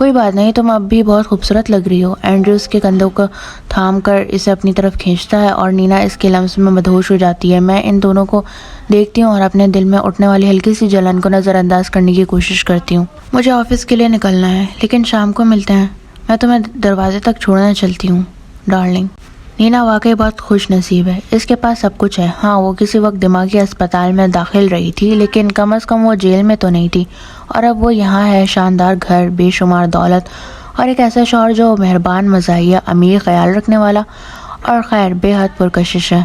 کوئی بات نہیں، تم اب بھی بہت خوبصورت لگ رہی ہو۔ اینڈریو اس کے کندھوں کو تھام کر اسے اپنی طرف کھینچتا ہے اور نینا اس کے لمس میں مدہوش ہو جاتی ہے۔ میں ان دونوں کو دیکھتی ہوں اور اپنے دل میں اٹھنے والی ہلکی سی جلن کو نظر انداز کرنے کی کوشش کرتی ہوں۔ مجھے آفس کے لیے نکلنا ہے، لیکن شام کو ملتے ہیں۔ میں تمہیں دروازے تک چھوڑنے چلتی ہوں ڈارلنگ۔ نینا واقعی بہت خوش نصیب ہے، اس کے پاس سب کچھ ہے۔ ہاں، وہ کسی وقت دماغی اسپتال میں داخل رہی تھی، لیکن کم از کم وہ جیل میں تو نہیں تھی، اور اب وہ یہاں ہے، شاندار گھر، بے شمار دولت، اور ایک ایسا شوہر جو مہربان، مزاحیہ، امیر، خیال رکھنے والا اور خیر بے حد پرکشش ہے۔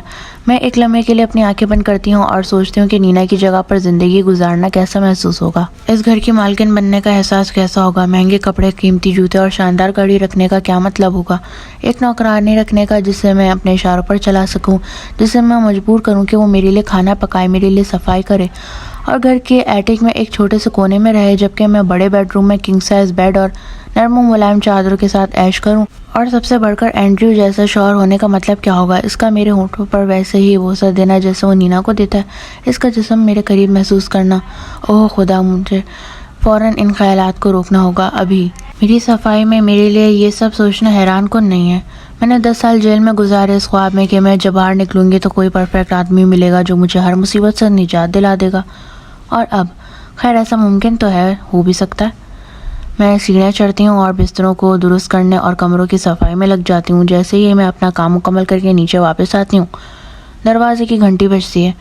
میں ایک لمحے کے لیے اپنی آنکھیں بند کرتی ہوں اور سوچتی ہوں کہ نینا کی جگہ پر زندگی گزارنا کیسا محسوس ہوگا۔ اس گھر کی مالکن بننے کا احساس کیسا ہوگا؟ مہنگے کپڑے، قیمتی جوتے اور شاندار گاڑی رکھنے کا کیا مطلب ہوگا؟ ایک نوکرانی رکھنے کا جسے میں اپنے اشاروں پر چلا سکوں، جسے میں مجبور کروں کہ وہ میرے لیے کھانا پکائے، میرے لیے صفائی کرے، اور گھر کے ایٹک میں ایک چھوٹے سے کونے میں رہے، جبکہ میں بڑے بیڈ روم میں کنگ سائز بیڈ اور نرم و ملائم چادروں کے ساتھ عیش کروں۔ اور سب سے بڑھ کر اینڈریو جیسا شوہر ہونے کا مطلب کیا ہوگا؟ اس کا میرے ہونٹوں پر ویسے ہی بوسہ دینا جیسے وہ نینا کو دیتا ہے، اس کا جسم میرے قریب محسوس کرنا۔ اوہ خدا، مجھے فوراً ان خیالات کو روکنا ہوگا ابھی۔ میری صفائی میں میرے لیے یہ سب سوچنا حیران کن نہیں ہے۔ میں نے 10 سال جیل میں گزارے اس خواب میں کہ میں جب باہر نکلوں گی تو کوئی پرفیکٹ آدمی ملے گا جو مجھے ہر مصیبت سے نجات دلا دے گا، اور اب خیر ایسا ممکن تو ہے، ہو بھی سکتا ہے۔ میں سیڑھیاں چڑھتی ہوں اور بستروں کو درست کرنے اور کمروں کی صفائی میں لگ جاتی ہوں۔ جیسے ہی میں اپنا کام مکمل کر کے نیچے واپس آتی ہوں، دروازے کی گھنٹی بجتی ہے۔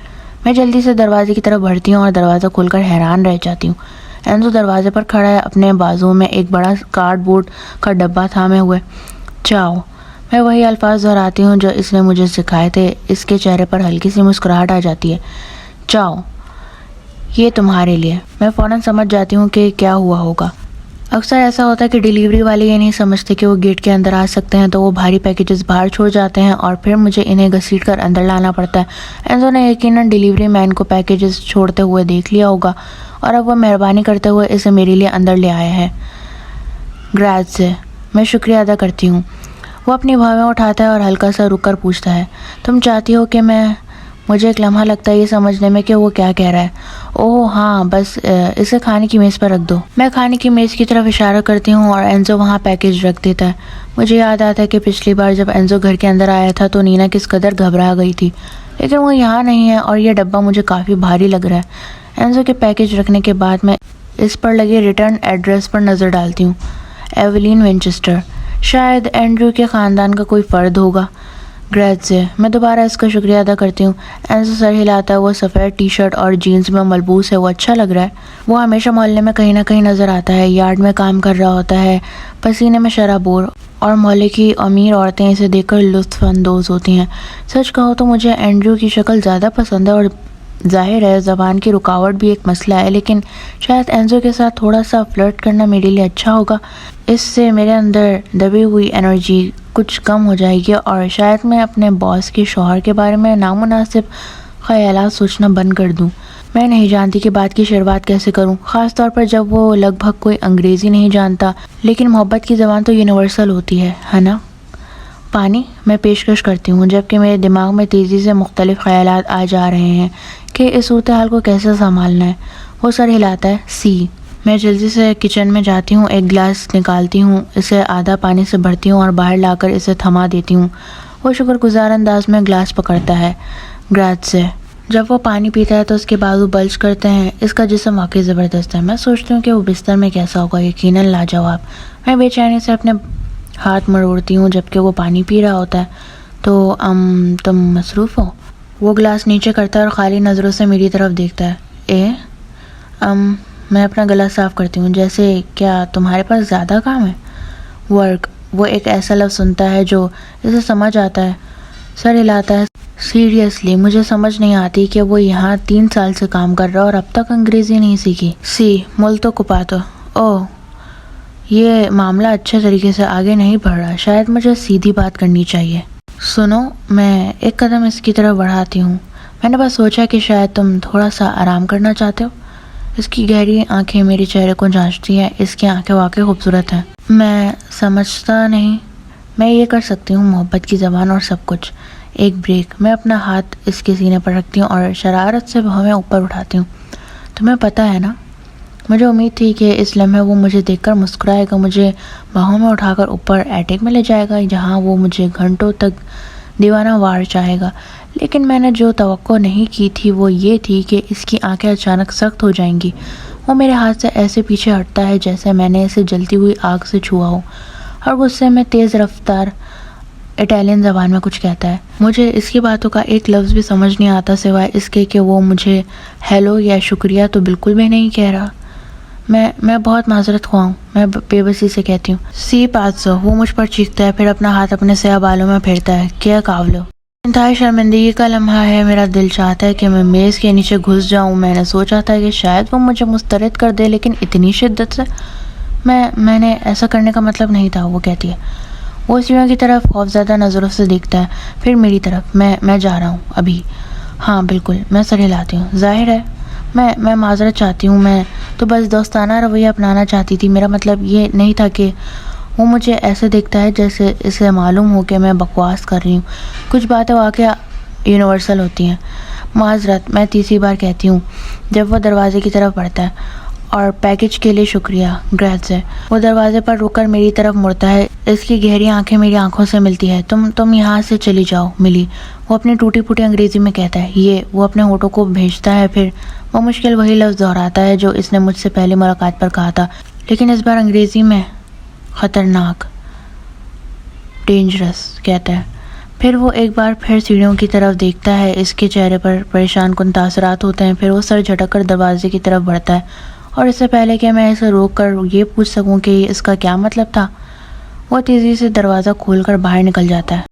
میں جلدی سے دروازے کی طرف بڑھتی ہوں اور دروازہ کھول کر حیران رہ جاتی ہوں۔ اینزو دروازے پر کھڑا ہے، اپنے بازوؤں میں ایک بڑا کارڈ بورڈ کا ڈبہ تھامے ہوئے۔ چاؤ، میں وہی الفاظ دہراتی ہوں جو اس نے مجھے سکھائے تھے۔ اس کے چہرے پر ہلکی سی مسکراہٹ آ جاتی ہے۔ چاؤ، یہ تمہارے لیے۔ میں فوراً سمجھ جاتی ہوں کہ کیا ہوا ہوگا۔ اکثر ایسا ہوتا ہے کہ ڈیلیوری والے یہ نہیں سمجھتے کہ وہ گیٹ کے اندر آ سکتے ہیں، تو وہ بھاری پیکیجز باہر چھوڑ جاتے ہیں اور پھر مجھے انہیں گھسیٹ کر اندر لانا پڑتا ہے۔ اینزو نے یقیناً ڈیلیوری مین کو پیکیجز چھوڑتے ہوئے دیکھ لیا ہوگا، اور اب وہ مہربانی کرتے ہوئے اسے میرے لیے اندر لے آیا ہے۔ گریزے، میں شکریہ ادا کرتی ہوں۔ وہ اپنی بھویں اٹھاتا ہے اور ہلکا سا رک کر پوچھتا ہے، تم چاہتی ہو کہ میں؟ مجھے ایک لمحہ لگتا ہے یہ سمجھنے میں کہ وہ کیا کہہ رہا ہے۔ اوہ ہاں، بس اسے کھانے کی میز پر رکھ دو۔ میں کھانے کی میز کی طرف اشارہ کرتی ہوں اور اینزو وہاں پیکیج رکھ دیتا ہے۔ مجھے یاد آتا ہے کہ پچھلی بار جب اینزو گھر کے اندر آیا تھا تو نینا کس قدر گھبرا گئی تھی، لیکن وہ یہاں نہیں ہے اور یہ ڈبہ مجھے کافی بھاری لگ رہا ہے۔ اینزو کے پیکیج رکھنے کے بعد میں اس پر لگے ریٹرن ایڈریس پر نظر ڈالتی ہوں۔ ایولین وینچسٹر، شاید اینڈریو کے خاندان کا کوئی فرد ہوگا۔ گریزے، میں دوبارہ اس کا شکریہ ادا کرتی ہوں۔ اینزو سر ہلاتا ہے۔ وہ سفید ٹی شرٹ اور جینز میں ملبوس ہے، وہ اچھا لگ رہا ہے۔ وہ ہمیشہ محلے میں کہیں نہ کہیں نظر آتا ہے، یارڈ میں کام کر رہا ہوتا ہے، پسینے میں شرابور، اور محلے کی امیر عورتیں اسے دیکھ کر لطف اندوز ہوتی ہیں۔ سچ کہو تو مجھے اینڈریو کی شکل زیادہ پسند ہے، اور ظاہر ہے زبان کی رکاوٹ بھی ایک مسئلہ ہے، لیکن شاید اینزو کے ساتھ تھوڑا سا فلرٹ کرنا میرے لیے اچھا ہوگا۔ اس سے میرے اندر دبی ہوئی انرجی کچھ کم ہو جائے گی، اور شاید میں اپنے باس کے شوہر کے بارے میں نامناسب خیالات سوچنا بند کر دوں۔ میں نہیں جانتی کہ بات کی شروعات کیسے کروں، خاص طور پر جب وہ لگ بھگ کوئی انگریزی نہیں جانتا، لیکن محبت کی زبان تو یونیورسل ہوتی ہے نا؟ پانی، میں پیشکش کرتی ہوں، جبکہ میرے دماغ میں تیزی سے مختلف خیالات آ جا رہے ہیں کہ اس صورتحال کو کیسے سنبھالنا ہے۔ وہ سر ہلاتا ہے۔ سی، میں جلدی سے کچن میں جاتی ہوں، ایک گلاس نکالتی ہوں، اسے آدھا پانی سے بھرتی ہوں اور باہر لا کر اسے تھما دیتی ہوں۔ وہ شکر گزار انداز میں گلاس پکڑتا ہے۔ گریزے، جب وہ پانی پیتا ہے تو اس کے بازو بلج کرتے ہیں۔ اس کا جسم واقعی زبردست ہے۔ میں سوچتی ہوں کہ وہ بستر میں کیسا ہوگا، یقیناً لاجواب۔ میں بے چینی سے اپنے ہاتھ مروڑتی ہوں جبکہ وہ پانی پی رہا ہوتا ہے۔ تو تم مصروف ہو؟ وہ گلاس نیچے کرتا ہے اور خالی نظروں سے میری طرف دیکھتا ہے۔ میں اپنا گلا صاف کرتی ہوں۔ جیسے کیا تمہارے پاس زیادہ کام ہے؟ ورک، وہ ایک ایسا لفظ سنتا ہے جو اسے سمجھ آتا ہے۔ سر ہلاتا ہے۔ سیریسلی، مجھے سمجھ نہیں آتی کہ وہ یہاں 3 سال سے کام کر رہا ہے اور اب تک انگریزی نہیں سیکھی۔ سی، مولتو کپاتو۔ اوہ، یہ معاملہ اچھے طریقے سے آگے نہیں بڑھ رہا، شاید مجھے سیدھی بات کرنی چاہیے۔ سنو، میں ایک قدم اس کی طرف بڑھاتی ہوں۔ میں نے بس سوچا کہ شاید تم تھوڑا سا آرام کرنا چاہتے ہو۔ اس کی گہری آنکھیں میرے چہرے کو جانچتی ہیں۔ اس کی آنکھیں واقعی خوبصورت ہیں۔ میں سمجھتا نہیں، میں یہ کر سکتی ہوں، محبت کی زبان اور سب کچھ۔ ایک بریک، میں اپنا ہاتھ اس کے سینے پر رکھتی ہوں اور شرارت سے بھویں اوپر اٹھاتی ہوں۔ تمہیں پتہ ہے نا، مجھے امید تھی کہ اس لمحے وہ مجھے دیکھ کر مسکرائے گا، مجھے باہوں میں اٹھا کر اوپر ایٹک میں لے جائے گا جہاں وہ مجھے گھنٹوں تک دیوانہ وار چاہے گا، لیکن میں نے جو توقع نہیں کی تھی وہ یہ تھی کہ اس کی آنکھیں اچانک سخت ہو جائیں گی۔ وہ میرے ہاتھ سے ایسے پیچھے ہٹتا ہے جیسے میں نے اسے جلتی ہوئی آگ سے چھوا ہو، اور غصے میں تیز رفتار اٹالین زبان میں کچھ کہتا ہے۔ مجھے اس کی باتوں کا ایک لفظ بھی سمجھ نہیں آتا سوائے اس کے کہ وہ مجھے ہیلو یا شکریہ تو بالکل بھی نہیں کہہ رہا۔ میں بہت معذرت خواہ ہوں، میں بے بسی سے کہتی ہوں۔ سی پازو، وہ مجھ پر چیختا ہے، پھر اپنا ہاتھ اپنے سیاہ بالوں میں پھیرتا ہے۔ کیا کاولو، انتہائی شرمندگی کا لمحہ ہے، میرا دل چاہتا ہے کہ میں میز کے نیچے گھس جاؤں۔ میں نے سوچا تھا کہ شاید وہ مجھے مسترد کر دے، لیکن اتنی شدت سے میں نے ایسا کرنے کا مطلب نہیں تھا، وہ کہتی ہے۔ وہ سیڑھیوں کی طرف خوفزدہ نظروں سے دیکھتا ہے، پھر میری طرف۔ میں جا رہا ہوں ابھی۔ ہاں بالکل، میں سر ہلاتی ہوں۔ ظاہر ہے میں معذرت چاہتی ہوں، میں تو بس دوستانہ رویہ اپنانا چاہتی تھی۔ میرا مطلب یہ نہیں تھا کہ وہ مجھے ایسے دیکھتا ہے جیسے اسے معلوم ہو کہ میں بکواس کر رہی ہوں۔ کچھ باتیں واقعہ یونیورسل ہوتی ہیں۔ معذرت، میں تیسری بار کہتی ہوں جب وہ دروازے کی طرف بڑھتا ہے۔ اور پیکج کے لیے شکریہ، گریٹزے۔ وہ دروازے پر رک کر میری طرف مڑتا ہے، اس کی گہری آنکھیں میری آنکھوں سے ملتی ہے۔ تم یہاں سے چلی جاؤ ملی، وہ اپنی ٹوٹی پھوٹی انگریزی میں کہتا ہے۔ وہ اپنے ہونٹوں کو بھیجتا ہے، پھر وہ مشکل وہی لفظ دہراتا ہے جو اس نے مجھ سے پہلی ملاقات پر کہا تھا، لیکن اس بار انگریزی میں۔ خطرناک، ڈینجرس کہتا ہے۔ پھر وہ ایک بار پھر سیڑھیوں کی طرف دیکھتا ہے، اس کے چہرے پر پریشان کن تاثرات ہوتے ہیں۔ پھر وہ سر جھٹک کر دروازے کی طرف بڑھتا ہے، اور اس سے پہلے کہ میں اسے روک کر یہ پوچھ سکوں کہ اس کا کیا مطلب تھا، وہ تیزی سے دروازہ کھول کر باہر نکل جاتا ہے۔